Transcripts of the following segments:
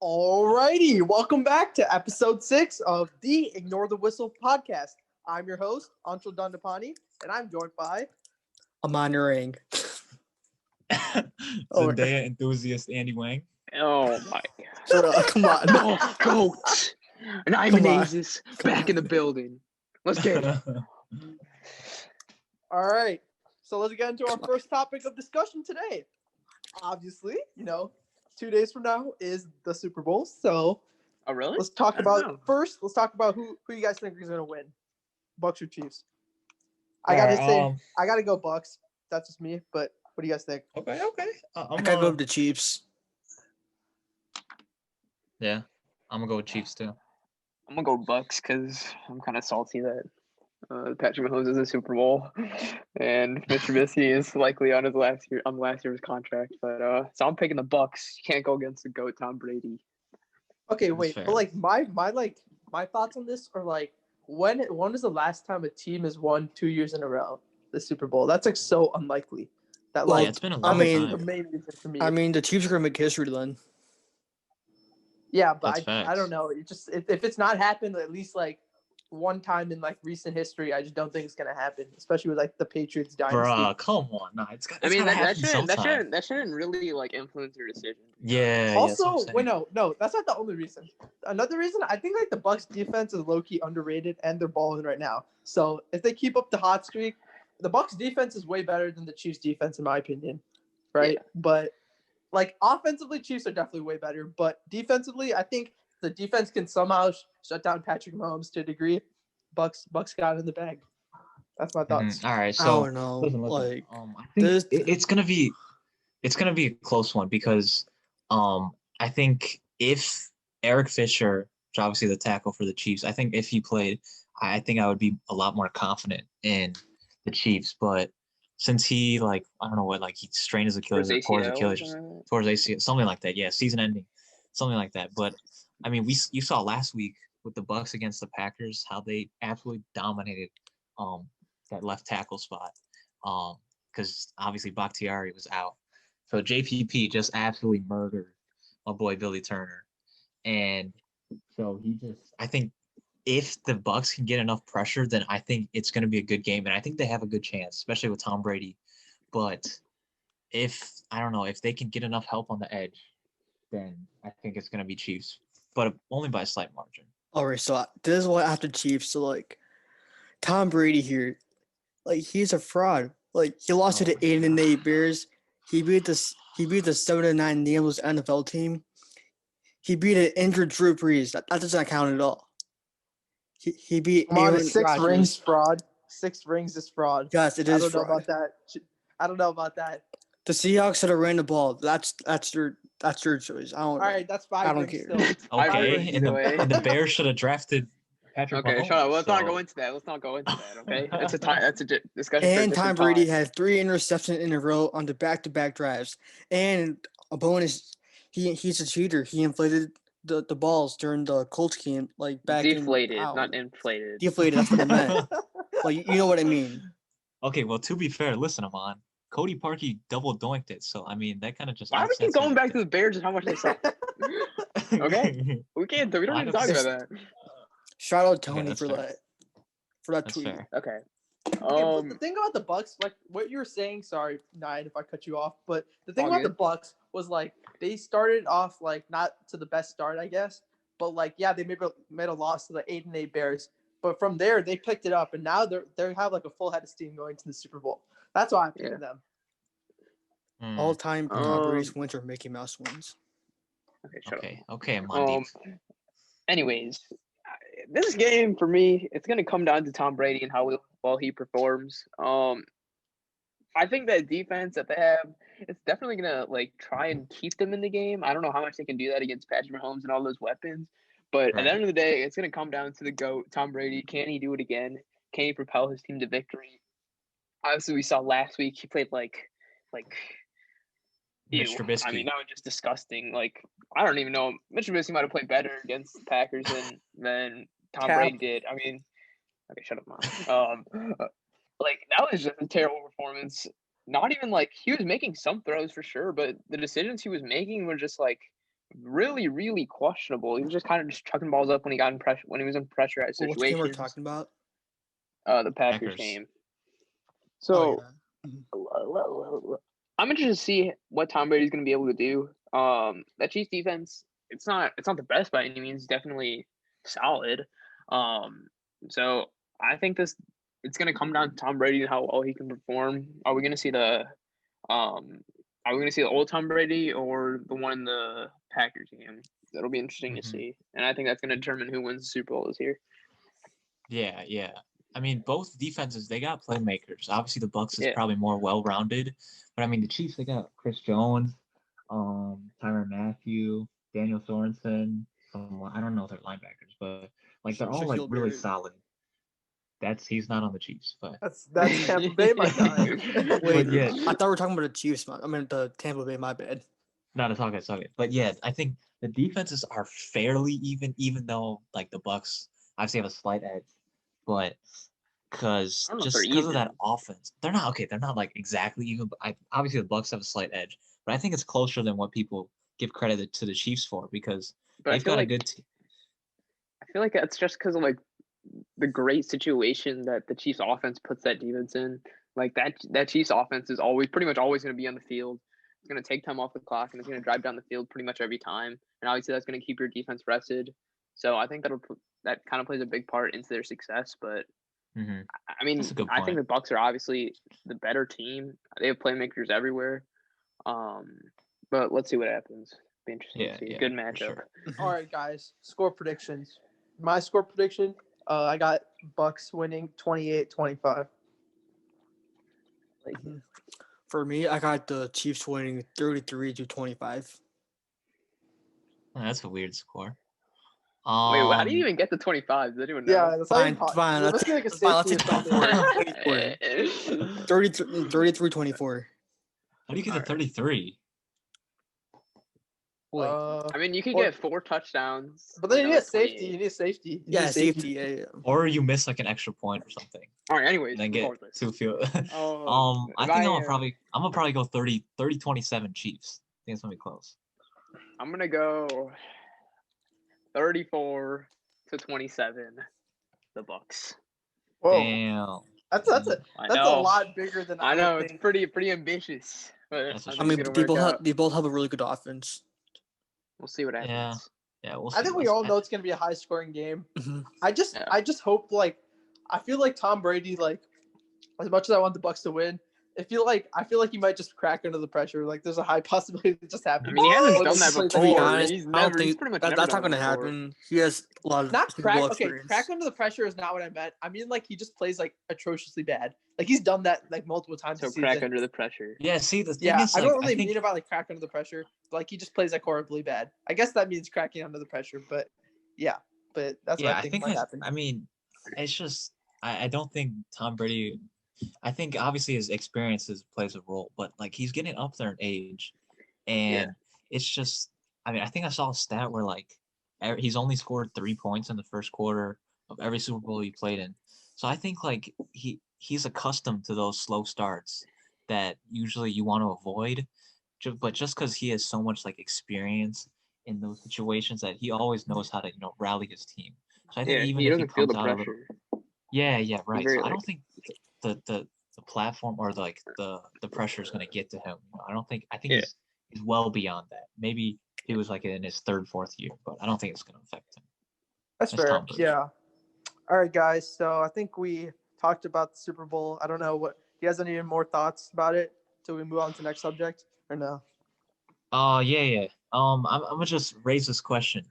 Alrighty, welcome back to episode 6 of the Ignore the Whistle podcast. I'm your host, Anshul Dandapani, and I'm joined by I'm honoring. Zendaya enthusiast Andy Wang. Oh my Shut up, come on. no, goat. And I'm Come on. Anasis back in the building. Let's get it. Alright, so let's get into our first topic of discussion today. Obviously, 2 days from now is the Super Bowl, so Oh really? let's talk I don't know. about who you guys think is going to win, Bucks or Chiefs. I gotta go Bucks. That's just me, but what do you guys think? Okay. I gotta go with the Chiefs. Yeah, I'm gonna go with Chiefs too. I'm gonna go Bucks because I'm kind of salty that Patrick Mahomes is a Super Bowl, and Mr. Trubisky is likely on last year's contract. But so I'm picking the Bucks. You can't go against the GOAT Tom Brady. Okay, That's wait, fair. but my thoughts on this are when was the last time a team has won 2 years in a row the Super Bowl? That's so unlikely. That Well, Yeah, it's been a I long mean- time. the main reason for me. The Chiefs are gonna make history then. Yeah, but That's I facts. don't know. It just if it's not happened at least one time in recent history, I just don't think it's gonna happen, especially with the Patriots dynasty. Bruh, come on, nah, it's got. I mean, gotta that happen sometime. shouldn't really influence your decision. Yeah. Also, yeah, wait, no, that's not the only reason. Another reason, I think the Bucks defense is low key underrated, and they're balling right now. So if they keep up the hot streak, the Bucks defense is way better than the Chiefs defense in my opinion, right? Yeah. But offensively, Chiefs are definitely way better, but defensively, I think the defense can somehow shut down Patrick Mahomes to a degree. Bucks got it in the bag. That's my thoughts. All right, I so don't know. listen, Like I think this- it's gonna be a close one because I think if Eric Fisher, which obviously the tackle for the Chiefs, I think if he played, I think I would be a lot more confident in the Chiefs. But since he I don't know what he strained his Achilles or tore his Achilles, towards ACL, something like that. Yeah, season ending, something like that. But I mean, you saw last week with the Bucks against the Packers how they absolutely dominated that left tackle spot because obviously Bakhtiari was out. So JPP just absolutely murdered my boy Billy Turner. And so I think if the Bucks can get enough pressure, then I think it's going to be a good game. And I think they have a good chance, especially with Tom Brady. But I don't know, if they can get enough help on the edge, then I think it's going to be Chiefs, but only by a slight margin. all right, so this is what after Chiefs. So Tom Brady here, he's a fraud. He lost to the 8-8 Bears. He beat the 7-9 Nails NFL team. He beat an injured Drew Brees. That does not count at all. He beat Come on, Aaron it's 6 Rodgers. rings fraud. 6 rings is fraud. Yes, it I is don't know fraud. about that. I don't know about that. The Seahawks should have ran the ball. That's your choice. I don't. All right, that's 5 I don't rings care. still. I Okay, agree and either way. the Bears should have drafted Patrick Okay, Mahomes. shut up. Let's not so- go into that. Okay, it's a time. That's a discussion. for a And Tom different Brady time. had 3 interceptions in a row on the back-to-back drives. And a bonus, he's a cheater. He inflated the balls during the Colts game, back Deflated, in not inflated. deflated. That's what I meant. You know what I mean. Okay, well, to be fair, listen, Amon. Cody Parkey double doinked it, so I mean that kind of just. Why are we keep going back to the Bears and how much they suck? Okay. We can't. We don't need to talk about that. Shout out Tony that's for fair. that. For that That's tweet. fair. Okay. Okay, but the thing about the Bucks, what you were saying, sorry, Nine, if I cut you off, but the thing All about the good. Bucks was they started off not to the best start, I guess, but they made a loss to the 8-8 Bears, but from there they picked it up, and now they have a full head of steam going to the Super Bowl. That's why I'm picking them. Hmm, All-time Tom Um, Brady's wins or Mickey Mouse wins. Okay. Shut up. okay, Mandeep. Anyways, this game for me, it's gonna come down to Tom Brady and how well he performs. I think that defense that they have, it's definitely gonna try and keep them in the game. I don't know how much they can do that against Patrick Mahomes and all those weapons, but at Right. the end of the day, it's gonna come down to the GOAT, Tom Brady. Can he do it again? Can he propel his team to victory? Obviously, we saw last week he played like ew. Mitch Trubisky. I mean, that was just disgusting. I don't even know. Mitch Trubisky might have played better against the Packers than Tom Cap. Brady did. I mean, okay, shut up, Mom. That was just a terrible performance. Not even he was making some throws for sure, but the decisions he was making were just really, really questionable. He was just kind of just chucking balls up when he got in pressure when he was in pressurized Well, which game we're situations. talking about? The Packers Packers. game. Oh, So yeah. Mhm. I'm interested to see what Tom Brady's going to be able to do. That Chiefs defense, it's not the best by any means. Definitely solid. So I think it's going to come down to Tom Brady and how well he can perform. Are we going to see the old Tom Brady or the one in the Packers game? That'll be interesting to Mhm. see, and I think that's going to determine who wins the Super Bowl this year. Yeah, yeah. I mean, both defenses, they got playmakers. Obviously, the Bucks is Yeah. probably more well-rounded, but I mean, the Chiefs, they got Chris Jones, Tyrann Mathieu, Daniel Sorensen. I don't know their linebackers, but like they're all like Shaquille really Barrett. solid. He's not on the Chiefs, but That's Tampa Bay, my guy. Wait, yeah. I thought we were talking about the Chiefs. I mean, the Tampa Bay. My bad. not a talk it. But yeah, I think the defenses are fairly even though like the Bucks obviously have a slight edge, but because I don't know if just they're because of that even. offense, they're not okay. They're not like exactly even. But obviously the Bucks have a slight edge, but I think it's closer than what people give credit to the Chiefs for because But I they've feel got a like good team. that's just because of like the great situation that the Chiefs offense puts that defense in. Like that Chiefs offense is pretty much always going to be on the field. It's going to take time off the clock and it's going to drive down the field pretty much every time. And obviously that's going to keep your defense rested. So I think that kind of plays a big part into their success. But Mm-hmm. I mean, That's a good I think point. the Bucks are obviously the better team. They have playmakers everywhere. But let's see what happens. Be interesting Yeah, to see. yeah, Good for matchup. sure. All right, guys. Score predictions. My score prediction. I got Bucks winning 28-25. Like, For me, I got the Chiefs winning 33-25. That's a weird score. wait, how do you even get to 25? Does anyone know? Yeah, that's Fine, not even fine. Let's get like a Fine, let's safety or take the something. 33-24. How do you get to Alright. 33? Wait, I mean, you could Well, get 4 touchdowns. But then you know, need safety. 28. You need safety. You yeah, need safety. Yeah. Or you miss like an extra point or something. All right. Anyways, And then get regardless. 2 field. I think if I'm gonna probably go 30-27 Chiefs. I think it's gonna be close. I'm gonna go 34-27. The Bucks. Whoa, Damn. that's a I that's a know. lot bigger than I I know would it's think. pretty ambitious, but That's for I sure. I think mean, it's gonna work out. they both have a really good offense. We'll see what happens. Yeah. Yeah, we'll see. I think we Let's- all know it's gonna be a high scoring game. Mhm. I just hope I feel like Tom Brady, like, as much as I want the Bucks to win, I feel like he might just crack under the pressure. Like there's a high possibility that just happens. I mean, he hasn't Or done he that plays To like be a- before. honest, He's I don't he's think pretty much that's never not done going to it before. happen. He has a lot of Not Super crack. Bowl Okay, experience. crack under the pressure is not what I meant. I mean, like he just plays like atrociously bad. Like he's done that like multiple times So this crack season. under the pressure. Yeah, see the thing Yeah, is I like don't really I think mean about like crack under the pressure. But, like he just plays like horribly bad. I guess that means cracking under the pressure. But yeah, but that's what I think might happen. I mean, it's just I don't think Tom Brady. I think obviously his experiences plays a role, but like he's getting up there in age, and it's just I mean I think I saw a stat where like he's only scored 3 points in the first quarter of every Super Bowl he played in. So I think like he's accustomed to those slow starts that usually you want to avoid, but just because he has so much like experience in those situations that he always knows how to rally his team. So I think Yeah, even he if he doesn't feel comes the out a little, pressure. yeah, right. very, So I like- don't think the platform or like the pressure is going to get to him. I don't think. I think Yeah. he's well beyond that. Maybe he was like in his third, fourth year, but I don't think it's going to affect him. That's That's fair. Tom Brady. Yeah. All right, guys. So I think we talked about the Super Bowl. I don't know what you guys have any more thoughts about it till we move on to the next subject or no? Yeah. I'm gonna just raise this question.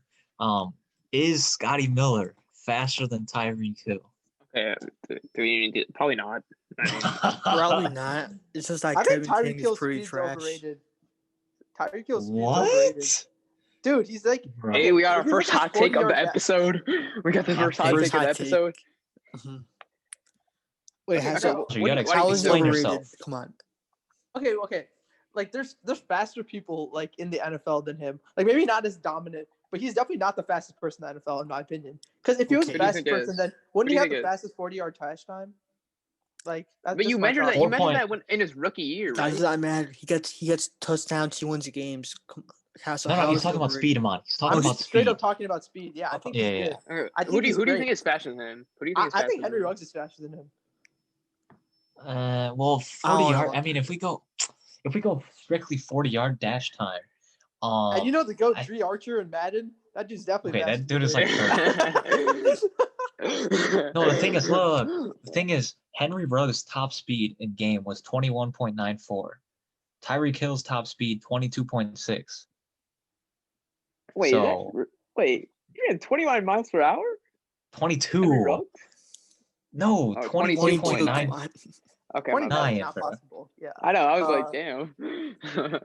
Is Scotty Miller faster than Tyreek Hill? Okay, do we need to, probably not. I mean, Probably not. It's just like I think Kevin King Tyreek is Hill's pretty speed's trash. overrated. Tyreek Hill's speed's overrated. What? Dude, he's like Bro. hey, we got our If you look first at hot take of 40-yard the dash- episode. We got the Hot first hot take. take First of the hot take. episode. Mhm. Wait, Okay, has okay, it- what- You gotta why do how you is it explain overrated? yourself. Come on. Okay. Like there's faster people like in the NFL than him. Like maybe not as dominant, but he's definitely not the fastest person in the NFL in my opinion. Because if he was the Okay. Who do you fastest think it person, is? then Who wouldn't do he you have think the it is? fastest 40-yard touch time? Like that's But just you my measure thought. that. You 4 measure point. that when in his rookie year, Guys, right? does not matter. He gets touchdowns. He wins games. Come on. So No, how he's is he talking about overrated? speed, Amon. He's talking I'm about just straight speed. up talking about speed. Yeah, I think Yeah, he's yeah. good. I think he's who do you great. think is faster than him? Who do you think is I faster think than Henry him? Ruggs is faster than him. Well, I don't 40 know yard. about I mean, if we go strictly 40-yard dash time, And you know the GOAT I- Dre Archer and Madden? That dude's definitely Okay, faster that dude than is Dre. like no. The thing is, look. The thing is, Henry Ruggs' top speed in game was 21.94. Tyreek Hill's top speed 22.6. Wait, So wait, you're at 29 miles per hour? Henry 22. Ruggs? No, Oh, 22, 22.9. come on. Okay, my 29 bad. is Nine, not bro. possible. Yeah. I know. I was like, Uh, damn.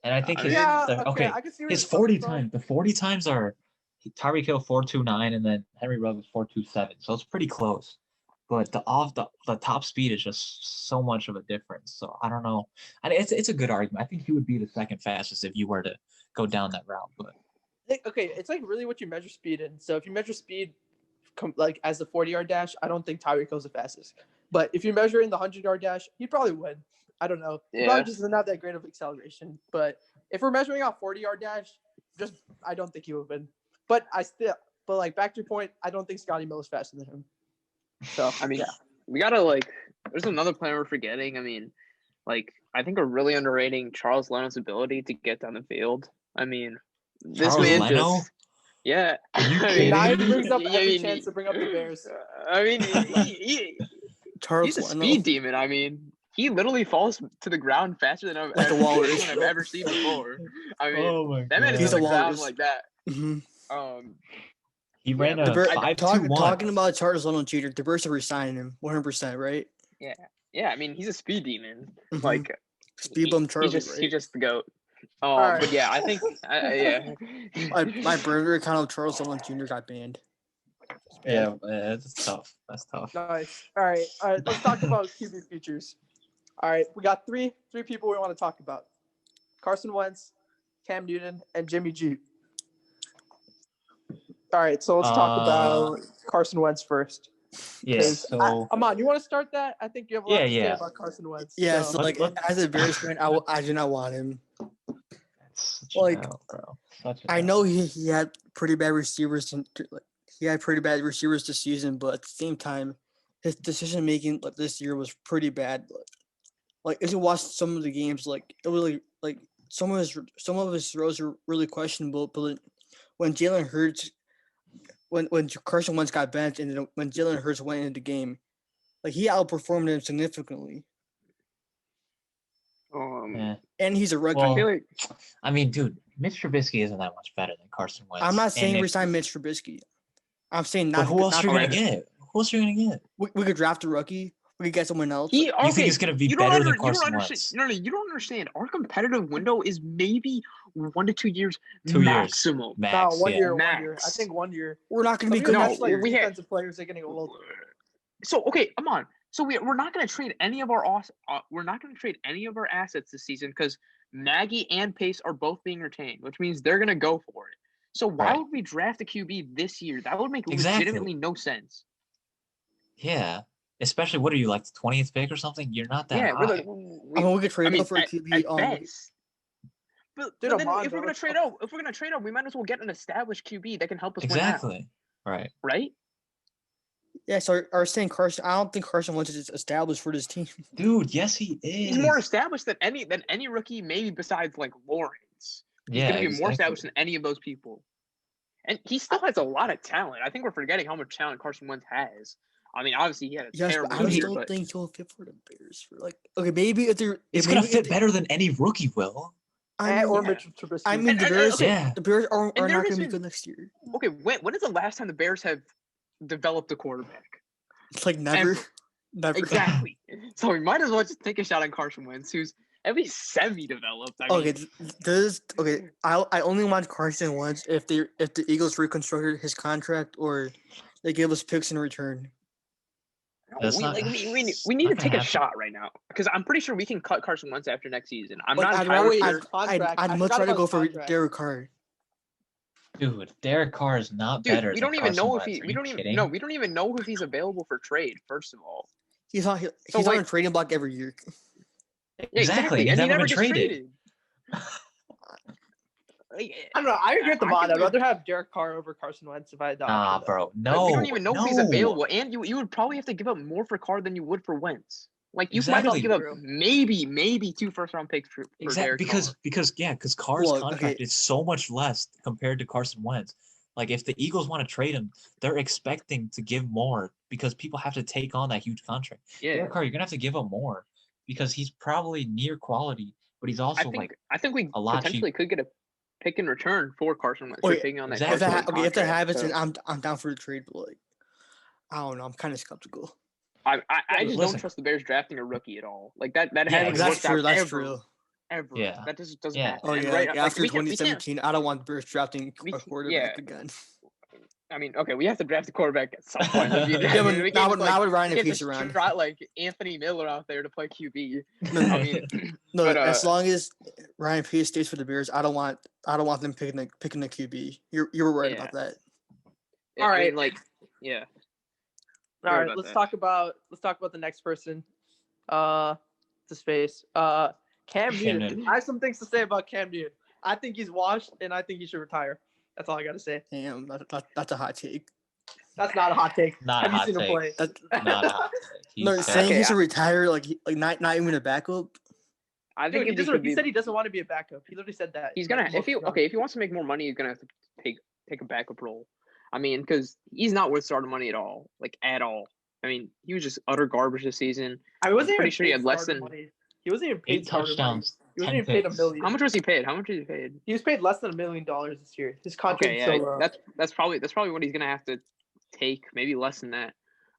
And I think I his mean- Yeah, okay, I can see where his you're coming 40 from. times. The 40 times are Tyreek Hill 4.29 and then Henry Ruggs 4.27. So it's pretty close. But the top speed is just so much of a difference. So I don't know. And it's a good argument. I think he would be the second fastest if you were to go down that route. But Okay, it's like really what you measure speed in. So if you measure speed like as the 40-yard dash, I don't think Tyreek Hill's the fastest. But if you measure in the 100-yard dash, he'd probably win. I don't know. He Yeah. probably just doesn't have that great of acceleration. But if we're measuring out 40-yard dash, I don't think he would win. But like back to your point, I don't think Scotty Miller's faster than him. So I mean, yeah. we gotta there's another player we're forgetting. I mean, I think we're really underrating Charles Leno's ability to get down the field. I mean, this Charles man Leno? just yeah. Are you I mean, kidding Now he me? brings up I every mean, chance to bring up the Bears. I mean, Charles he's a Leno. speed demon. I mean, he literally falls to the ground faster than Like the walrus. I've ever seen before. I mean, Oh my that man is He's on a the ground walrus. like that. Mhm. He ran Yeah, a The Bear, 5.21. talking about Charles Leno cheater, the Bears are resigning him 100%, right? Yeah. I mean, he's a speed demon. Mhm. Like Speed bum Charlie, he's right? just the goat. right. But yeah, I think yeah. My burger account of Charles Leno Jr. got banned. Yeah, that's tough. That's tough. Nice. All right. Let's talk about QB features. All right, we got three people we want to talk about: Carson Wentz, Cam Newton, and Jimmy G. All right, so let's talk about Carson Wentz first. Yeah. So Amon, you want to start that? I think you have a lot to say Yeah. about Carson Wentz. Yeah, so- so like Let- as a Bears fan, I do not want him. that's such like, an L, bro. Such an I L. know he had pretty bad receivers and he had pretty bad receivers this season, but at the same time, his decision making this year was pretty bad. Like if you watch some of the games, like it really like some of his throws are really questionable. But when Jalen Hurts, when Carson Wentz got benched, and then when Jalen Hurts went into the game, like he outperformed him significantly. Yeah. And he's a rookie. Well, I feel like I mean, dude, Mitch Trubisky isn't that much better than Carson Wentz. I'm not And saying if- resign Mitch Trubisky. I'm saying But not. who else not are you gonna okay. get? Who else are you gonna get? We could draft a rookie. We could get someone else. you think he's gonna be you don't better than you don't Carson understand. Wentz? No, you don't understand. Our competitive window is maybe 1 to 2 years 2 years. maximum. Max. No, 1 yeah. year, 1 year. I Max. think 1 year. We're not going to be Some good. of No, that's like we had- defensive players are getting old. So okay, come on. So we're not going to trade any of our we're not going to trade any of our assets this season because Nagy and Pace are both being retained, which means they're going to go for it. So why Right. would we draft a QB this year? That would make Exactly. legitimately no sense. Yeah. Especially, what are you, like the 20th pick or something? You're not that Yeah, high. I mean, we could trade up for a at QB. best. But Dude, then if Amon, we're bro, gonna trade out, we might as well get an established QB that can help us win out, Exactly. Right. right? Yeah, so I was saying Carson. I don't think Carson Wentz is established for this team. Dude, yes, he is. He's more established than any rookie, maybe besides like Lawrence. He's Yeah, gonna be more exactly. established than any of those people. And he still has a lot of talent. I think we're forgetting how much talent Carson Wentz has. I mean, obviously he had a Yes, terrible but I Dude, just year, don't but think he'll fit for the Bears. For like, okay, maybe if they're, He's maybe gonna if fit they- better than any rookie will. I Or mean, Mitchell Trubisky. I mean, the And- Bears. okay, Yeah. The Bears are And there not has going to be been- good next year. okay, when is the last time the Bears have developed a quarterback? It's like never, Ever. never. Exactly. So we might as well just take a shot on Carson Wentz, who's at least semi-developed. I mean, Okay, this okay. I only want Carson Wentz if the Eagles reconstructed his contract or they give us picks in return. That's we, not- like, we need it's to not gonna take a happen. shot right now because I'm pretty sure we can cut Carson Wentz after next season. I'm Like, not I'd entirely rather, his sure. contract. I I'd much forgot rather about go his for contract. Derek Carr. Dude, Derek Carr is not Dude, better we than don't even Carson know if Wentz. he. Are We you don't even. kidding? No, we don't even know if he's available for trade. First of all, He's on. So, He's on a like- trading block every year. yeah, Exactly. He's and he never never been gets traded. traded. Like, I don't know. I agree with the I mod. think I'd rather have Derek Carr over Carson Wentz if I had the Nah, option. bro. like, No. we don't even know if he's no. available, and you would probably have to give up more for Carr than you would for Wentz. Like you might have to Exactly. give up True. maybe 2 first-round picks for Exactly Derek Carr. because Carr's Look, contract okay. is so much less compared to Carson Wentz. Like if the Eagles want to trade him, they're expecting to give more because people have to take on that huge contract. Yeah, Derek Carr, you're gonna have to give him more because he's probably near quality, but he's also I think we a lot potentially could get a pick in return for Carson Wentz for Wait, taking on that exactly. If that Carson Wentz if that contract, happens, so. then I'm down for the trade. But like, I don't know. I'm kind of skeptical. I just don't Listen. trust the Bears drafting a rookie at all. Like that Yeah, hasn't That's worked true. out That's ever. true. Ever. Yeah. That just doesn't Yeah. happen. Oh And yeah, right, like like, after we can't- 2017, I don't want Bears drafting we a can't- quarterback yeah. again. I mean, okay, we have to draft a quarterback at some point. in the future. Yeah, I but mean, we not can't with, just, not with Ryan we and can't Peace just around. trot like Anthony Miller out there to play QB. No, I mean, no. but, As long as Ryan Pace stays for the Bears, I don't want them picking the QB. You were right Yeah. about that. I All right. mean, like, yeah. All Sorry right, about let's that. talk about the next person. To space. Cam Cam Newton. Newton. I have some things to say about Cam Newton. I think he's washed, and I think he should retire. That's all I got to say. Damn, that's a hot take. That's not a hot take. Not a Have you hot seen him take. play? That's Not a hot take. no He's saying Okay, he should retire like not even a backup. I think Dude, if he said he doesn't want to be a backup. He literally said that. he's Like, gonna if he multiple okay if he wants to make more money, he's gonna have to take a backup role. I mean, because he's not worth starting money at all, like at all. I mean, he was just utter garbage this season. I wasn't pretty even sure he paid had less starter than- money. He wasn't even paid 8 starter money. touchdowns, He wasn't 10 even paid picks. $1 million. How much was he paid? How much was he paid? He was paid less than $1 million this year. His contract Okay, is so yeah, low. that's probably what he's gonna have to take, maybe less than that,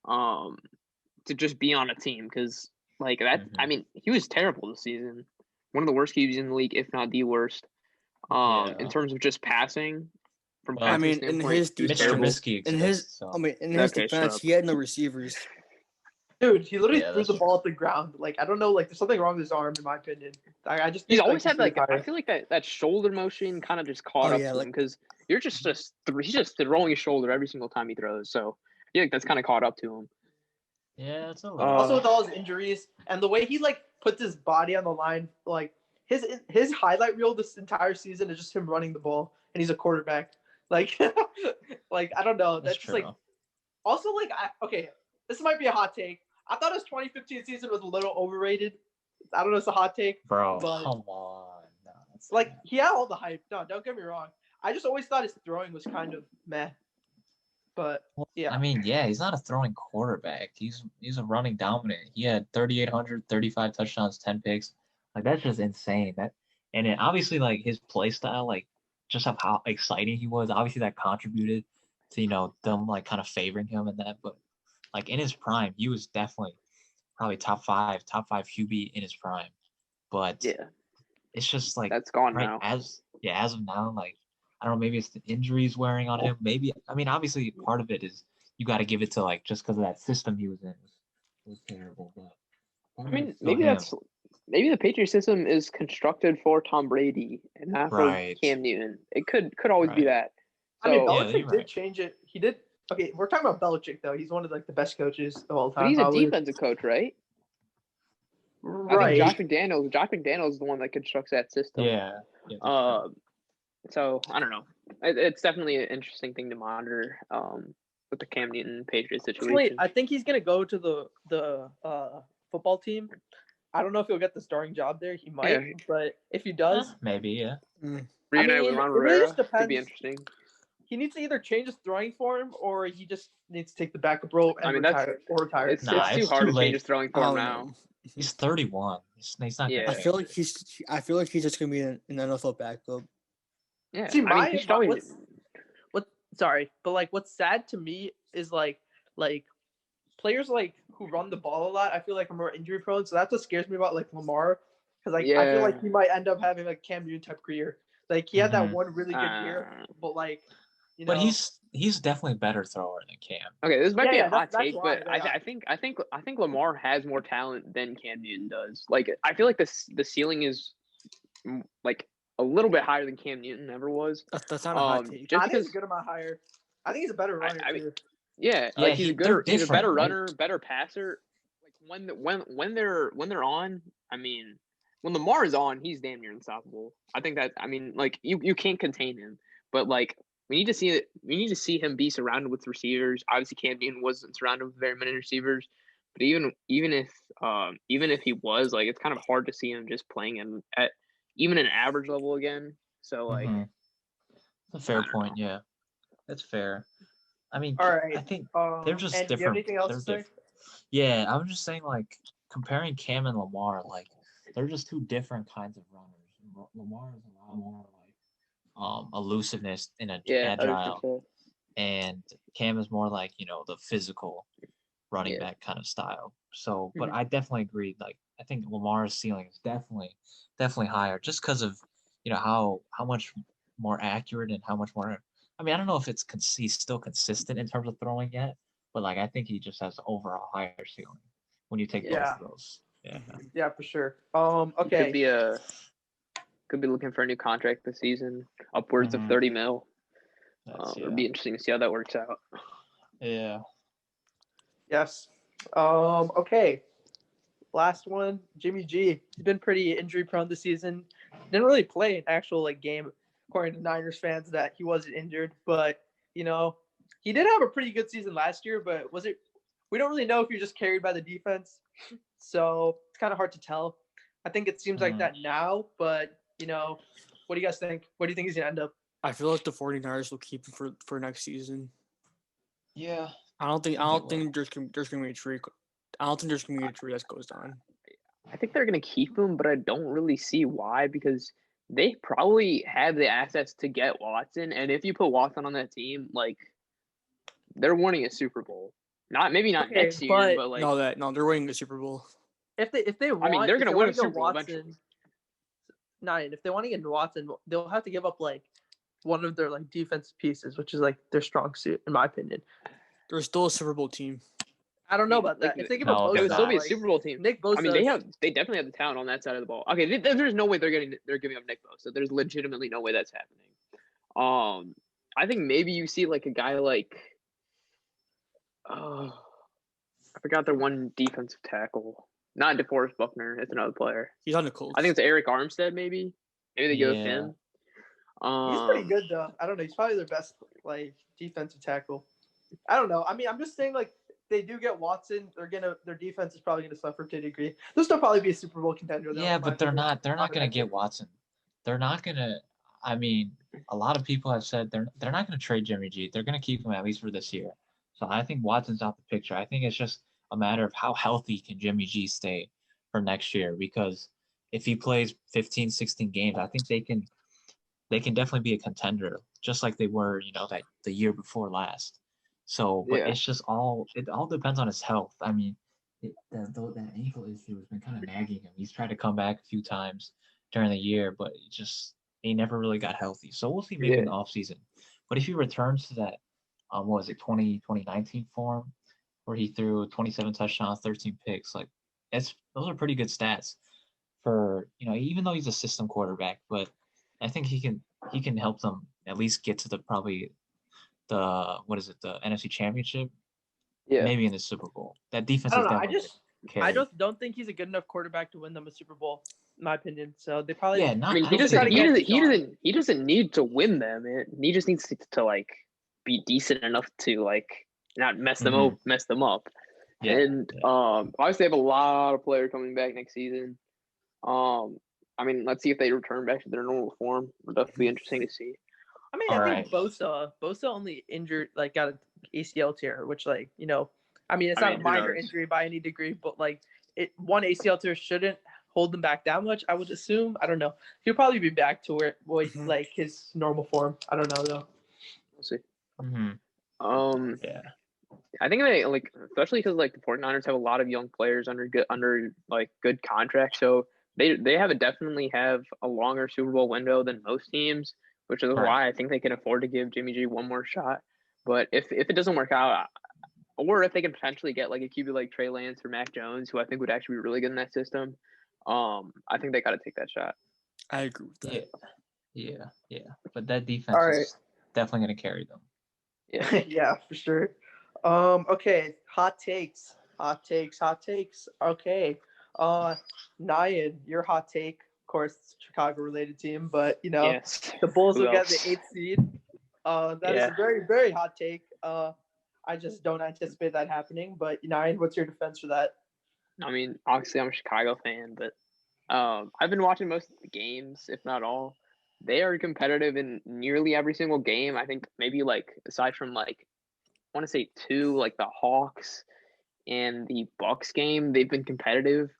to just be on a team. Because like that, Mhm. I mean, he was terrible this season. One of the worst QBs in the league, if not the worst. Yeah. In terms of just passing, from Well, I passing mean, in standpoint, his he was Mitch defense, terrible. Trubisky in exists, his so. in his Okay, shut defense, up. he had no receivers. Dude, he literally Yeah, threw that's the true. ball at the ground. Like, I don't know. Like, there's something wrong with his arm, in my opinion. I just He's think, always he had should like I retire. feel like that shoulder motion kind of just caught Oh, up yeah, to like- him because you're he's just throwing his shoulder every single time he throws. So I feel like that's kind of caught up to him. Yeah, it's a little. Also with all his injuries and the way he like puts his body on the line, like his highlight reel this entire season is just him running the ball, and he's a quarterback. Like, like I don't know. That's just like true. also like okay, this might be a hot take. I thought his 2015 season was a little overrated. I don't know, it's a hot take. Bro, but- come on. No, that's Like not- he had all the hype. No, don't get me wrong. I just always thought his throwing was kind of meh. But Well, yeah. I mean, yeah, he's not a throwing quarterback. He's a running dominant. He had 3,800, 35 touchdowns, 10 picks. Like that's just insane. And it obviously like his play style, like just of how exciting he was. Obviously that contributed to them like kind of favoring him and that. But like in his prime, he was definitely probably top five QB in his prime. But Yeah, it's just like that's gone right now. as of now, like I don't know, maybe it's the injuries wearing on him. Maybe I mean obviously part of it is you got to give it to like just because of that system he was in was terrible. But part I of mean, it's still maybe him. maybe the Patriot system is constructed for Tom Brady and not for Right. Cam Newton. It could always be Right. that. I mean, So, Yeah, Belichick you're did right. change it. He did. Okay, we're talking about Belichick though. He's one of like the best coaches of all time. but he's a probably. defensive coach, right? I Right. think Josh McDaniels is the one that constructs that system. Yeah. Yeah, So I don't know. It's definitely an interesting thing to monitor. With the Cam Newton Patriots situation. Actually, I think he's gonna go to the football team. I don't know if he'll get the starting job there. He might, Yeah. but if he does, maybe, yeah. Reunite with mean, Ron it really Rivera just could be depends. interesting. he needs to either change his throwing form or he just needs to take the backup role and I mean, that's- retire. It's, Nah, it's too it's hard too to late. change his throwing I form don't now. know. He's 31. He's not Yeah. gonna I feel like he's just gonna be an NFL backup. Yeah, See, I mean, he should always. Sorry, but like what's sad to me is like players like who run the ball a lot. I feel like are more injury prone, so that's what scares me about like Lamar, because like I feel Yeah. like he might end up having like Cam Newton type career. Like he had that Mhm. one really good year, but like you know, But he's definitely a better thrower than Cam. Okay, this might Yeah, be yeah, a hot that's take, why, but yeah. I think Lamar has more talent than Cam Newton does. Like I feel like the ceiling is like a little bit higher than Cam Newton ever was. That's not a hot take. Just I think he's because, a good amount higher. I think he's a better runner I mean, too. yeah, Yeah, like he's a they're he's a better different, right? runner, better passer. Like when they're on, I mean, when Lamar is on, he's damn near unstoppable. I think that like you can't contain him, but like we need to see it. We need to see him be surrounded with receivers. Obviously, Cam Newton wasn't surrounded with very many receivers, but even if he was, like, it's kind of hard to see him just playing him at even an average level again. So like, Mhm. That's a fair point. Yeah, that's fair. I mean, All I right. think they're just And do you have different. anything else They're to say? different. Yeah, I was just saying, like, comparing Cam and Lamar, like, they're just two different kinds of runners. Lamar is a lot more like elusiveness and yeah, agile, and Cam is more like, the physical running Yeah. back kind of style. So, but Mhm. I definitely agree. Like, I think Lamar's ceiling is definitely higher, just because of how much more accurate and how much more. I mean, I don't know if he's still consistent in terms of throwing yet, but like I think he just has overall higher ceiling when you take both Yeah. of those. Yeah. Yeah, for sure. He Okay. could be looking for a new contract this season, upwards of Mhm. 30 mil. That's It'll be interesting to see how that works out. yeah. Yes. Okay. Last one, Jimmy G. He's been pretty injury prone this season. Didn't really play an actual game, according to Niners fans, that he wasn't injured. But he did have a pretty good season last year. But was it? We don't really know if he was just carried by the defense, so it's kind of hard to tell. I think it seems like that now, but what do you guys think? What do you think he's gonna end up? I feel like the 49ers will keep him for next season. Yeah. I don't think will. there's gonna be a trade. I don't think there's gonna be a trade that goes on. I think they're going to keep him, but I don't really see why, because they probably have the assets to get Watson. And if you put Watson on that team, like, they're winning a Super Bowl. Maybe not Okay, next year, but but like, No, they're winning the Super Bowl. if they want, I mean, they're going to win a want to Super get Bowl eventually. Watson, if they want to get Watson, they'll have to give up like one of their like defensive pieces, which is like their strong suit, in my opinion. They're still a Super Bowl team. I don't know mean, about that. like, If they give No, up they're it would Bosa, still be a like, Super Bowl team. Nick Bosa. I mean, they definitely have the talent on that side of the ball. Okay, there's no way they're giving up Nick Bosa. There's legitimately no way that's happening. I think maybe you see like a guy like, I forgot their one defensive tackle, not DeForest Buckner. It's another player. He's on the Colts. I think it's Eric Armstead. Maybe they go with Yeah. him. He's pretty good though. I don't know. He's probably their best like defensive tackle. I don't know. I mean, I'm just saying like they do get Watson, their defense is probably gonna suffer to a degree. They'll still probably be a Super Bowl contender though. Yeah, in my but they're opinion. not. They're not going to get Watson. They're not going to. I mean, a lot of people have said they're not going to trade Jimmy G. They're going to keep him at least for this year. So I think Watson's out the picture. I think it's just a matter of how healthy can Jimmy G stay for next year, because if he plays 15, 16 games, I think they can definitely be a contender, just like they were, that the year before last. So, but Yeah. it's just it all depends on his health. I mean, that ankle issue has been kind of nagging him. He's tried to come back a few times during the year, but he never really got healthy. So we'll see maybe in the offseason. But if he returns to that, what was it, 2019 form, where he threw 27 touchdowns, 13 picks, like those are pretty good stats for, even though he's a system quarterback, but I think he can help them at least get to the NFC Championship, Yeah. maybe in the Super Bowl. That defense I is don't know. definitely I just don't think he's a good enough quarterback to win them a Super Bowl, in my opinion. So they probably Yeah, I mean, he doesn't need to win them. He just needs to like be decent enough to like not mess them up. Yeah, And obviously they have a lot of players coming back next season. I mean, let's see if they return back to their normal form. It'll definitely be interesting to see. I mean, I think Bosa only injured, like, got an ACL tear, which, like, I mean, it's not a minor injury by any degree, but like one ACL tear shouldn't hold them back that much, I would assume. I don't know. He'll probably be back to like his normal form. I don't know though. We'll see. Yeah. I think they like, especially because like the 49ers have a lot of young players under good contracts, so they definitely have a longer Super Bowl window than most teams, which is why I think they can afford to give Jimmy G one more shot. But if it doesn't work out, or if they can potentially get like a QB like Trey Lance or Mac Jones, who I think would actually be really good in that system, I think they got to take that shot. I agree with that. Yeah. But that defense is definitely going to carry them. Yeah. Yeah, for sure. Okay, hot takes. Okay. Nyan, your hot take, of course, Chicago related team, but Yes. the Bulls Who will get the else? 8th seed. That is Yeah. a very, very hot take. I just don't anticipate that happening. But Nyan, what's your defense for that? I mean, obviously, I'm a Chicago fan, but I've been watching most of the games, if not all. They are competitive in nearly every single game. I think maybe like aside from like I want to say two, like the Hawks and the Bucks game, they've been competitive.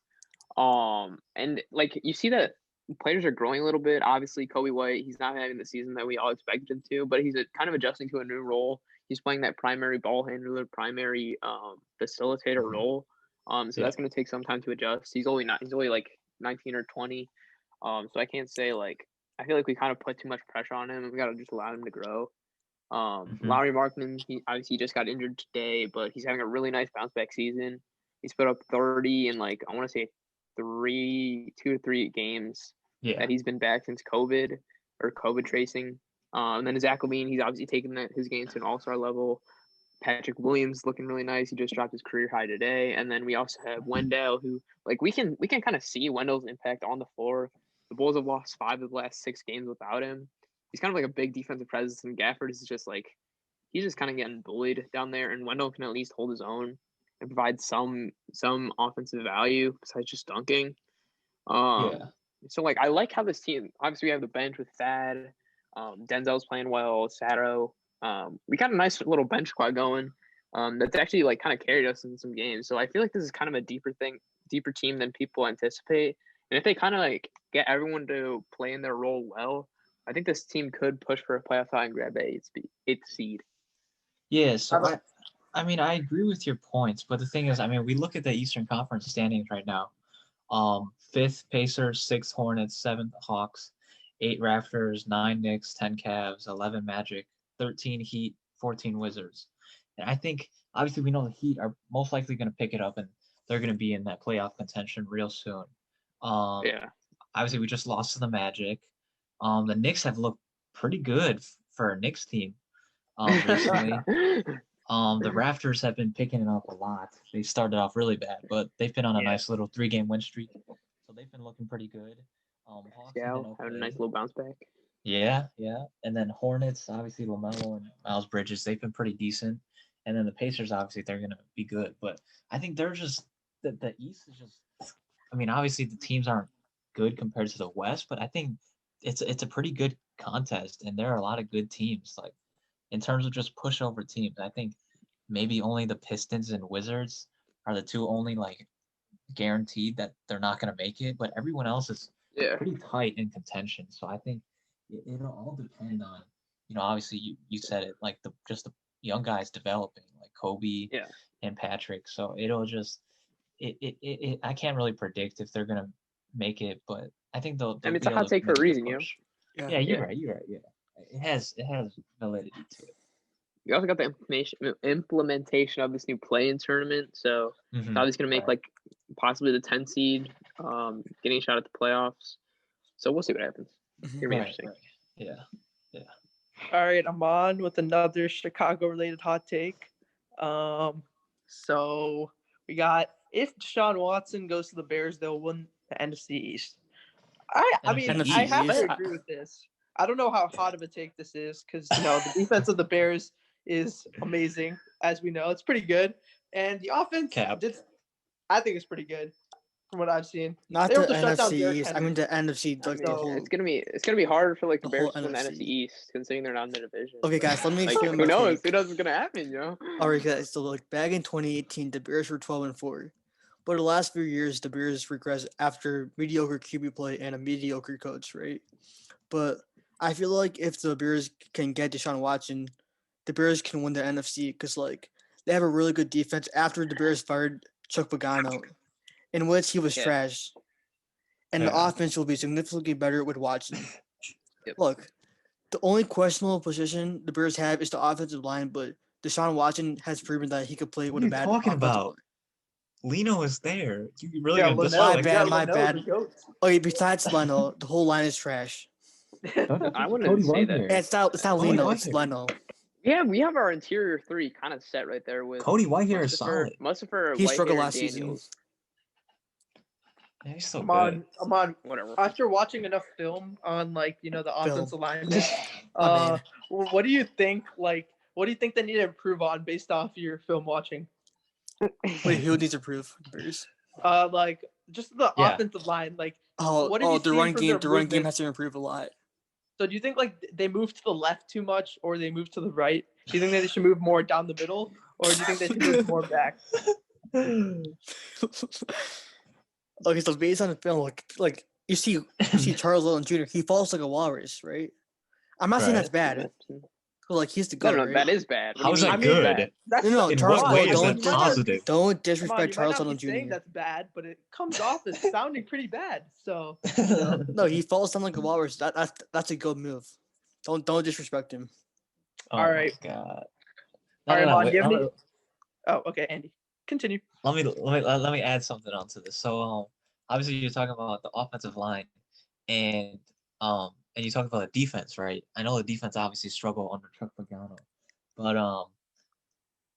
And like you see that players are growing a little bit. Obviously, Kobe White, he's not having the season that we all expected him to, but he's kind of adjusting to a new role. He's playing that primary ball handler, primary facilitator role. So Yeah. that's going to take some time to adjust. He's only like 19 or 20. So I can't say like I feel like we kind of put too much pressure on him, and we got to just allow him to grow. Lauri Markman, he obviously just got injured today, but he's having a really nice bounce back season. He's put up 30 in like I want to say 2 to 3 games Yeah. that he's been back since COVID or COVID tracing. And then Zach LaVine, he's obviously taken his game to an all-star level. Patrick Williams looking really nice. He just dropped his career high today. And then we also have Wendell, who like we can kind of see Wendell's impact on the floor. The Bulls have lost 5 of the last 6 games without him. He's kind of like a big defensive presence, and Gafford is just like he's just kind of getting bullied down there. And Wendell can at least hold his own and provide some offensive value besides just dunking. Yeah. So like I like how this team. Obviously, we have the bench with Thad. Denzel's playing well. Sato. We got a nice little bench squad going. That's actually like kind of carried us in some games. So I feel like this is kind of a deeper team than people anticipate. And if they kind of like get everyone to play in their role well, I think this team could push for a playoff tie and grab the 8th seed. Yeah, so I mean, I agree with your points, but the thing is, I mean, we look at the Eastern Conference standings right now. 5th Pacers, 6th Hornets, 7th Hawks, 8 Raptors, 9 Knicks, 10 Cavs, 11 Magic, 13 Heat, 14 Wizards. And I think, obviously, we know the Heat are most likely going to pick it up, and they're going to be in that playoff contention real soon. Yeah. Obviously, we just lost to the Magic. The Knicks have looked pretty good for a Knicks team recently. The Raptors have been picking it up a lot. They started off really bad, but they've been on a nice little 3-game win streak, so they've been looking pretty good. Hawks have been having a nice little bounce back. Yeah. And then Hornets, obviously LaMelo and Miles Bridges, they've been pretty decent. And then the Pacers, obviously, they're gonna be good. But I think they're just the East is just. I mean, obviously the teams aren't good compared to the West, but I think it's a pretty good contest, and there are a lot of good teams. Like in terms of just pushover teams, I think maybe only the Pistons and Wizards are the two only like guaranteed that they're not going to make it, but everyone else is pretty tight in contention. So I think it'll all depend on, obviously you said it, like the young guys developing, like Kobe and Patrick. So it'll just I can't really predict if they're going to make it, but I think they'll I mean, it's a hot take for a reason, Yeah, you're right. Yeah, it has validity to it. We also got the implementation of this new play-in tournament, so it's obviously going to make like possibly the 10 seed, getting a shot at the playoffs. So we'll see what happens. It's gonna be interesting. Right. Yeah. All right, I'm on with another Chicago-related hot take. So we got if Deshaun Watson goes to the Bears, they'll win the NFC East. I mean, NFC I have East. to agree with this. I don't know how hot of a take this is because the defense of the Bears is amazing, as we know. It's pretty good, and the offense, I think, it's pretty good from what I've seen. Not They the were able to shut down NFC Derrick East. I Henry. mean the NFC. Like the whole. It's gonna be hard for like the the Bears whole to win the NFC. NFC East, considering they're not in the division. Okay, guys, let me Like, explain who my knows? take. Who knows what's gonna happen? All right, guys. So like back in 2018, the Bears were 12-4, but the last few years, the Bears regressed after mediocre QB play and a mediocre coach, right? But I feel like if the Bears can get Deshaun Watson, the Bears can win the NFC because like they have a really good defense. After the Bears fired Chuck Pagano, in which he was trash, and the offense will be significantly better with Watson. Look, the only questionable position the Bears have is the offensive line, but Deshaun Watson has proven that he could play with a bad talking offensive about? line. Leno is there. You really gonna My bad. Okay, besides Leno, the whole line is trash. I wouldn't say that. It's not Leno, it's Leno. Yeah, we have our interior 3 kind of set right there with Cody Whitehair is solid. Mustapher, He Whitehair, struggled and last season. Daniels. Yeah, he's so I'm good. on. I'm on. Whatever. After watching enough film on like the Film. offensive linemen, My man. what do you think? Like, what do you think they need to improve on based off your film watching? Wait, who needs to prove? Bears? Like just the Yeah. offensive line. Like, Oh, what have you the seen run from game. their The run game movement? has to improve a lot. So do you think like they move to the left too much, or they move to the right? Do you think that they should move more down the middle, or do you think they should move more back? Okay, so based on the film, like you see Charles Lawton Jr. He falls like a walrus, right? I'm not saying Right. that's bad. But, like he's the No, goat, no, right? that is bad. What do How's you that mean? mean, good? That's No, In Charles. what way is don't that positive? don't Come on, disrespect you Charles might not Lawton be saying Jr. that's bad, but it comes off as sounding pretty bad. So No, he falls down like a walrus. That's a good move. Don't disrespect him. Oh All my right. god. All right, Mon, Wait, do you have any- oh, okay, Andy, continue. let me add something onto this. So obviously you're talking about the offensive line and you talk about the defense, right? I know the defense obviously struggled under Chuck Pagano, but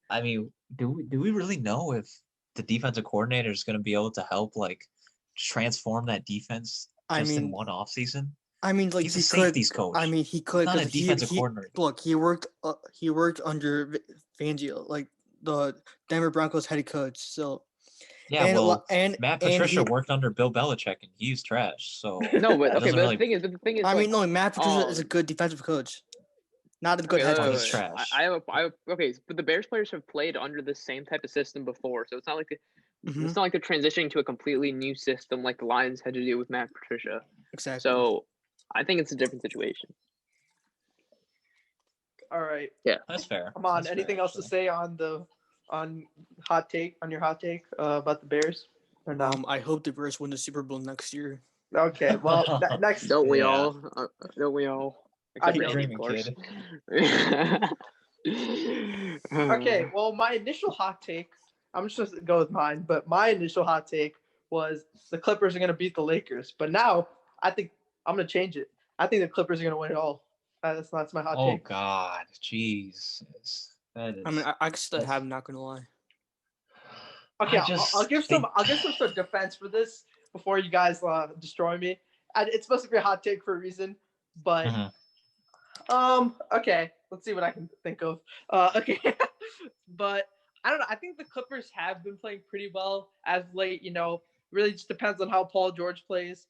I mean, do we really know if the defensive coordinator is going to be able to help like transform that defense I just in mean, one off season? like He's he a could. safeties coach. I mean, he could not a because defensive coordinator. Look, he worked under Fangio, like the Denver Broncos head coach. So Yeah, and well, and Matt and Patricia he, worked under Bill Belichick and he's trash. So No, but it okay, doesn't but really. the thing is, I like, mean, no, Matt Patricia is a um, good defensive coach, not a good head Well, coach. he's trash. okay, but the Bears players have played under the same type of system before, so it's not like Mhm, it's not like they're transitioning to a completely new system like the Lions had to do with Matt Patricia. exactly. So I think it's a different situation. All right, That's fair. come on. That's fair, Anything else to actually. say on your hot take about the Bears? Or no? I hope the Bears win the Super Bowl next year. Okay, well, next. Don't we Yeah. all? Don't we all? I Except for don't. Andy, of course. Okay, well, my initial hot take. I'm just gonna go with mine, but my initial hot take was the Clippers are gonna beat the Lakers. But now I think I'm gonna change it. I think the Clippers are gonna win it all. That's my hot Oh take. God, Jesus. That is, I mean, I still that's- have. Not gonna lie. Okay, I just I'll give think- some defense for this before you guys destroy me. It's supposed to be a hot take for a reason, but Mhm. okay, let's see what I can think of. Okay, but I don't know. I think the Clippers have been playing pretty well as of late. Really just depends on how Paul George plays.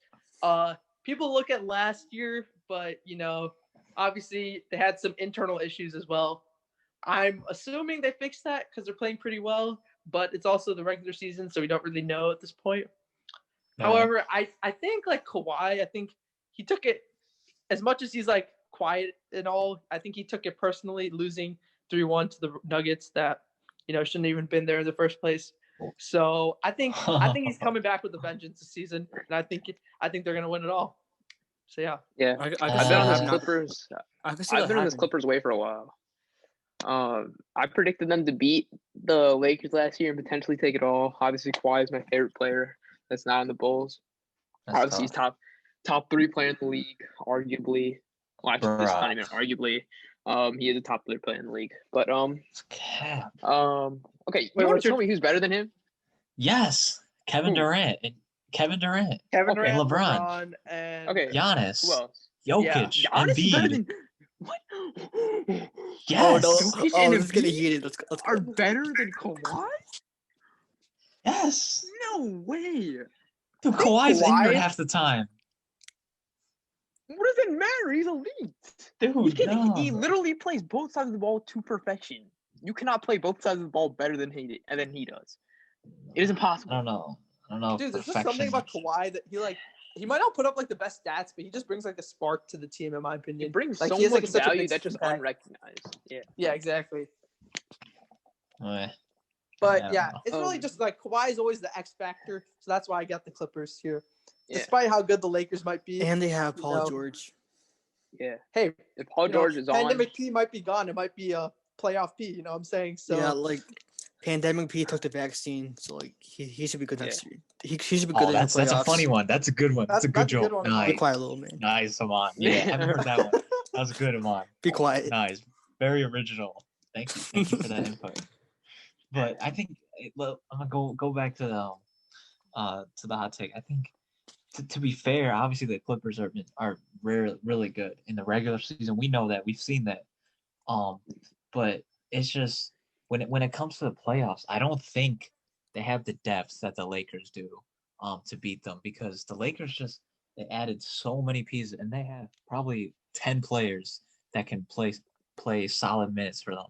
People look at last year, but obviously they had some internal issues as well. I'm assuming they fixed that because they're playing pretty well, but it's also the regular season, so we don't really know at this point. All right. However, I think like Kawhi, I think he took it as much as he's like quiet and all. I think he took it personally, losing 3-1 to the Nuggets that shouldn't even been there in the first place. So I think he's coming back with a vengeance this season, and I think they're gonna win it all. So yeah. Yeah, I I've can been see on that this happen. Clippers. I can see I've that been on this happening. Clippers way for a while. I predicted them to beat the Lakers last year and potentially take it all. Obviously, Kawhi is my favorite player that's not on the Bulls. That's Obviously, he's tough. top 3 player in the league, arguably. Well, actually, this is not Bruh. even arguably. He is a top 3 player in the league. But It's cap. okay, you Wait, want what's to your- tell me who's better than him? Yes, Kevin Who? Durant and Kevin Durant, Kevin Okay. Durant, LeBron. LeBron, and Okay, Giannis, who else? Jokic, Giannis is better Embiid. than what? Yes, Jokic Oh, and this is getting Embiid heated. Let's are go. better than Kawhi? yes. No way. Dude, Kawhi's Kawhi- injured half the time. What does it matter? He's elite. Dude, He no. literally plays both sides of the ball to perfection. You cannot play both sides of the ball better than he does. It is I impossible. don't know. Dude, there's just something about Kawhi that he might not put up like the best stats, but he just brings like a spark to the team, in my He opinion. brings Like, so he has, like, much such a value big that's just impact. unrecognized. Yeah. Yeah, exactly. Eh, But I yeah, don't know. it's really Um, just like Kawhi is always the X factor, so that's why I got the Clippers here. Yeah. Despite how good the Lakers might be. And they have Paul No. George. Yeah. Hey, If Paul George is on, pandemic P might be gone. It might be a playoff P. You know what I'm saying? So Yeah, like Pandemic P took the vaccine, so like he should be good Yeah. next year. He should be good Oh, in that's the playoffs. a funny one. That's a good one. That's a good That's a good joke. one. Be Nice, quiet, little man. nice, Amon. Yeah, I haven't heard that one. That was good, Amon. Be quiet. Nice, very original. Thank you for that input. But I think I'm gonna go back to to the hot take. I think to be fair, obviously the Clippers are really good in the regular season. We know that. We've seen that. But it's just when it comes to the playoffs, I don't think they have the depth that the Lakers do to beat them because the Lakers just they added so many pieces and they have probably 10 players that can play solid minutes for them.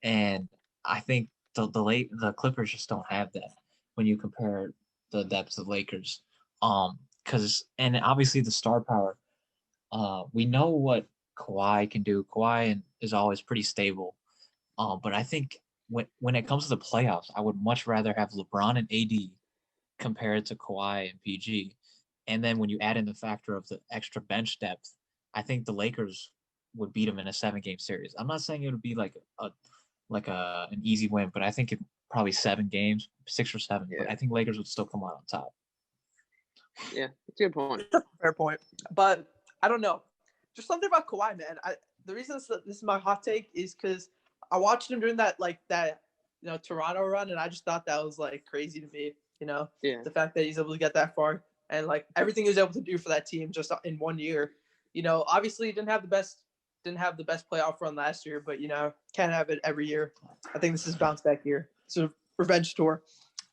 And I think the Clippers just don't have that when you compare the depths of Lakers. Because and obviously the star power. We know what Kawhi can do. Kawhi is always pretty stable. But I think when it comes to the playoffs, I would much rather have LeBron and AD compared to Kawhi and PG. And then when you add in the factor of the extra bench depth, I think the Lakers would beat them in a 7-game series. I'm not saying it would be like an easy win, but I think it probably 7 games, 6 or 7. Yeah. But I think Lakers would still come out on top. Yeah, that's a good point. Fair point. But I don't know. Just something about Kawhi, man. The reason this is my hot take is because I watched him during that Toronto run, and I just thought that was like crazy to me. Yeah. The fact that he's able to get that far and like everything he was able to do for that team just in 1 year. Obviously he didn't have the best playoff run last year, but can't have it every year. I think this is bounce back year. So revenge tour.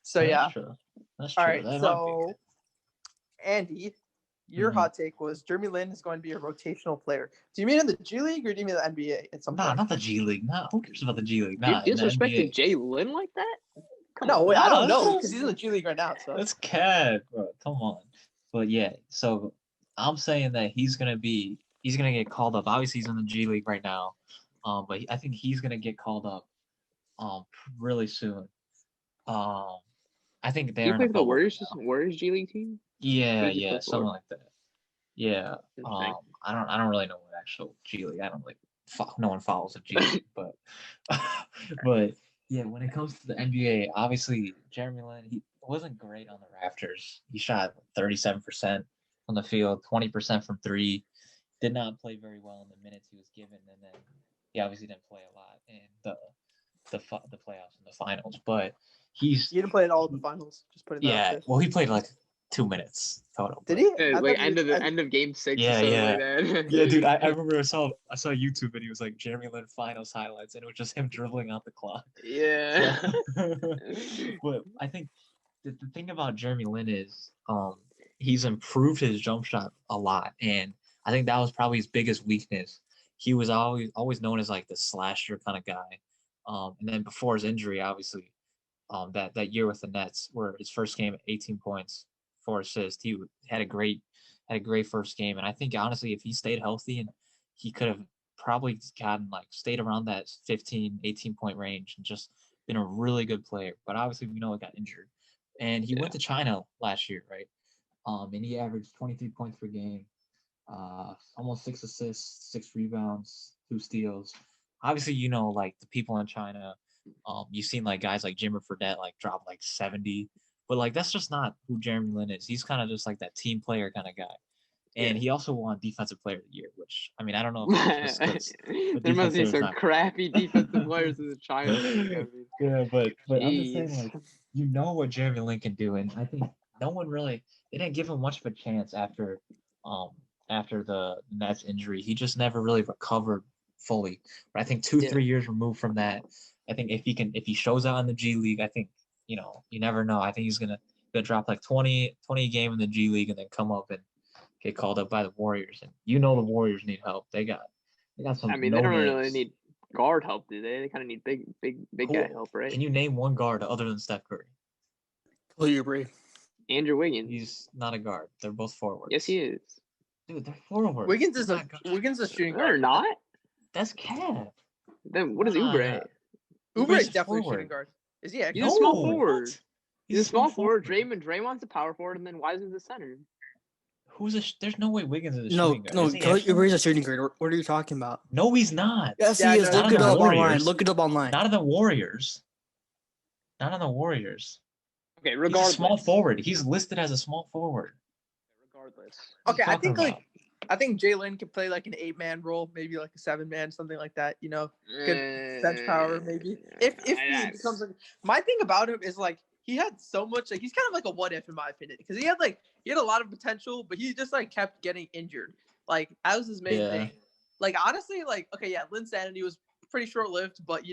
So yeah. That's true. That's true. All right. That might be So good. Andy, your Mhm. hot take was Jeremy Lin is going to be a rotational player. Do you mean in the G League or do you mean the NBA at some Nah, point? not the G League. Nah, who cares about the G League? You Nah, in the disrespecting NBA. Jay Lynn like that? Come No, on. wait, I don't No, know that's- because he's in the G League right now. So That's cat, bro. Come on. But yeah, so I'm saying that he's gonna get called up. Obviously, he's in the G League right now, but I think he's gonna get called up, really soon. I think Do you they're in play a for the bubble right Warriors? now. Warriors G League team? Yeah, Who'd you yeah, play something for? like that. Yeah. Interesting. I don't really know what actual G League. I don't like. No one follows the G League, but but yeah, when it comes to the NBA, obviously Jeremy Lin, he wasn't great on the Raptors. He shot 37% on the field, 20% from three. Did not play very well in the minutes he was given, and then he obviously didn't play a lot in the playoffs and the finals. But he's he didn't play at all at the finals. Just putting that out yeah. there. Well, he played like 2 minutes total. Did but- he? I Like thought end of game 6 Yeah, or something yeah. like that. Yeah, dude, I remember I saw a YouTube and he was like Jeremy Lin finals highlights, and it was just him dribbling out the clock. Yeah. But I think the thing about Jeremy Lin is he's improved his jump shot a lot, and I think that was probably his biggest weakness. He was always known as like the slasher kind of guy. And then before his injury, obviously, that year with the Nets, where his first game, 18 points, 4 assists, he had a great first game. And I think honestly, if he stayed healthy, and he could have probably stayed around that 15, 18 point range and just been a really good player. But obviously, we know he got injured, and he went to China last year, right? And he averaged 23 points per game, almost 6 assists, 6 rebounds, 2 steals. Obviously, like the people in China, you've seen like guys like Jimmer Fredette like drop like 70, but like that's just not who Jeremy Lin is. He's kind of just like that team player kind of guy. And he also won Defensive Player of the Year, which I mean I don't know if it's There must be defense some not- crappy defensive players in the China league. I mean, Yeah, but I'm just saying jeez. like you know what Jeremy Lin can do, and I think no one really they didn't give him much of a chance after the Nets injury. He just never really recovered fully. But I think 2-3 years removed from that, I think if he shows out in the G League, I think you never know. I think he's gonna drop like 20 a game in the G League and then come up and get called up by the Warriors. And the Warriors need help. They got some. I mean, they don't really no-names. need guard help, do they? They kind of need big guy Who- help, right? Can you name one guard other than Steph Curry? Kelly Oubre. Andrew Wiggins. He's not a guard. They're both forwards. Yes, he is. Dude, they're forwards. Wiggins is They're a not guards. Wiggins is a shooting They're guard. not. That's Cat. Then what is Nah, Oubre? nah. Oubre is Ubre's a definitely a forward. shooting guard. Is he He's actually? a small No, forward. what? He's a small forward. Draymond's a power forward, and then Wiseman's a center. There's no way Wiggins is a No, shooting guard. no, Is he Kelly actually? Oubre is a shooting guard. What are you talking about? No, he's not. Yes, Yeah, he is. no, Look not it on the up online. Warriors. Look it up online. Not on the Warriors. Not on the Warriors. Okay, He's regardless. a small forward. He's listed as a small forward. Regardless. What are you Okay, I talking think about? I think Jalen can play like an 8-man role, maybe like a 7-man, something like that. Good bench power, maybe. If he becomes like my thing about him is like he had so much like he's kind of like a what if in my opinion because he had a lot of potential, but he just like kept getting injured. Like that was his main Yeah. thing. Like honestly, like okay, yeah, Linsanity was pretty short lived, but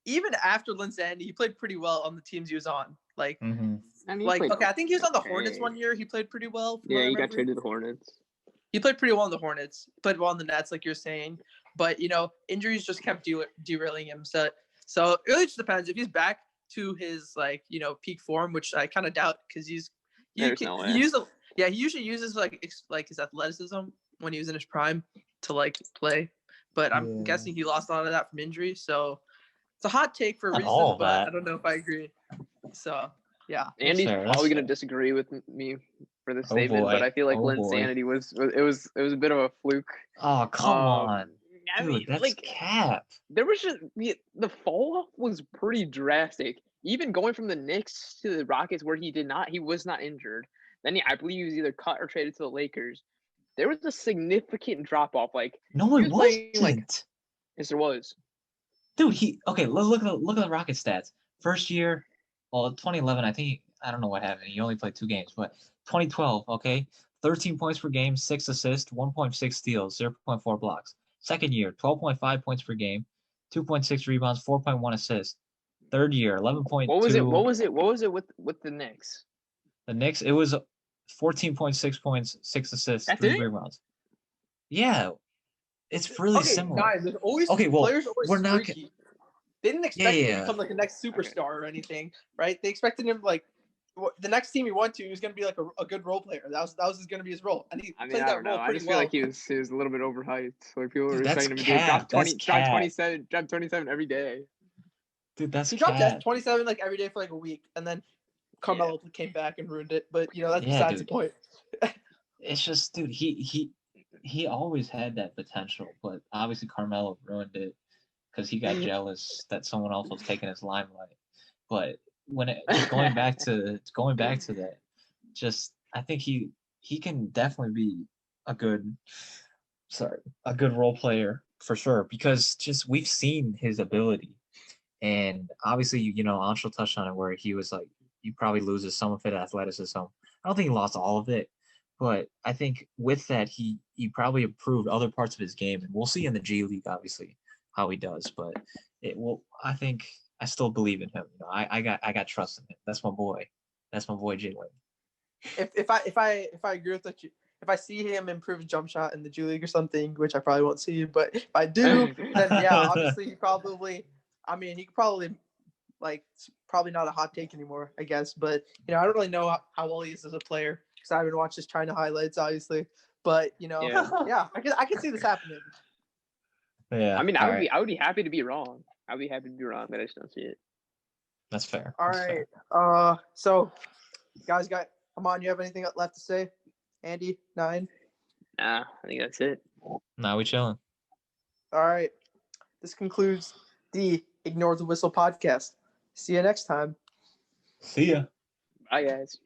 even after Linsanity, he played pretty well on the teams he was on. Like Mm-hmm. I mean, he like played okay, I think he was on the Hornets okay. one year. He played pretty well. from Yeah, what I he got remember. traded to the Hornets. He played pretty well on the Hornets. He played well on the Nets, like you're saying. But injuries just kept derailing him. So it really just depends if he's back to his peak form, which I kind of doubt because he usually uses like his athleticism when he was in his prime to like play. But I'm Yeah. guessing he lost a lot of that from injury. So it's a hot take for a Not reason, all of but that. I don't know if I agree. So yeah. Andy's fair, that's probably gonna fair. disagree with me for this Oh, statement, but boy. I feel like Oh, boy. Linsanity was a bit of a fluke. Oh, come on. I Dude, mean, that's like cap. there was just the fall off was pretty drastic. Even going from the Knicks to the Rockets, where he was not injured. Then I believe he was either cut or traded to the Lakers. There was a significant drop off. Like No, he it was playing wasn't. like yes, there was. Dude, let's look at the Rocket stats. First year, well, 2011, I don't know what happened. He only played 2 games, but 2012, okay, 13 points per game, 6 assists, 1.6 steals, 0.4 blocks. Second year, 12.5 points per game, 2.6 rebounds, 4.1 assists. Third year, 11.2. What was it with the Knicks? The Knicks, it was 14.6 points, 6 assists, That's 3 it? rebounds. Yeah, it's really similar. Guys, there's always Okay, well, players always we're not streaky. They didn't expect him to Yeah. become like the next superstar or anything, right? They expected him like the next team he went to, he was going to be like a good role player. That was going to be his role, and he played I that don't know. role I pretty just feel well. like he was a little bit overhyped. Like people were Dude, that's expecting him to cap. That's drop cap. 27, drop 27 every day. Dude, that's He dropped cap. 27 like every day for like a week, and then Carmelo came back and ruined it. But that's Yeah, besides dude. the point. It's just, dude, he always had that potential, but obviously Carmelo ruined it because he got jealous that someone else was taking his limelight. But going back to that, just I think he can definitely be a good role player for sure because just we've seen his ability, and obviously Anshul touched on it where he was like he probably loses some of it athleticism. I don't think he lost all of it, but I think with that he probably improved other parts of his game, and we'll see in the G League obviously how he does. But I think I still believe in him. I got trust in him. That's my boy. That's my boy Jalen. If I agree with that, if I see him improve his jump shot in the G League or something, which I probably won't see, but if I do, then yeah, obviously he could probably like probably not a hot take anymore, I guess. But I don't really know how well he is as a player because I haven't watched his China highlights, obviously. But yeah, I can see this happening. Yeah. I mean, I would be happy to be wrong. I'd be happy to be wrong, but I just don't see it. That's fair. All That's right. fair. So guys, come on. You have anything left to say, Andy? 9. Nah, I think that's it. Now we chilling. All right. This concludes the Ignore the Whistle podcast. See you next time. See ya. Bye, guys.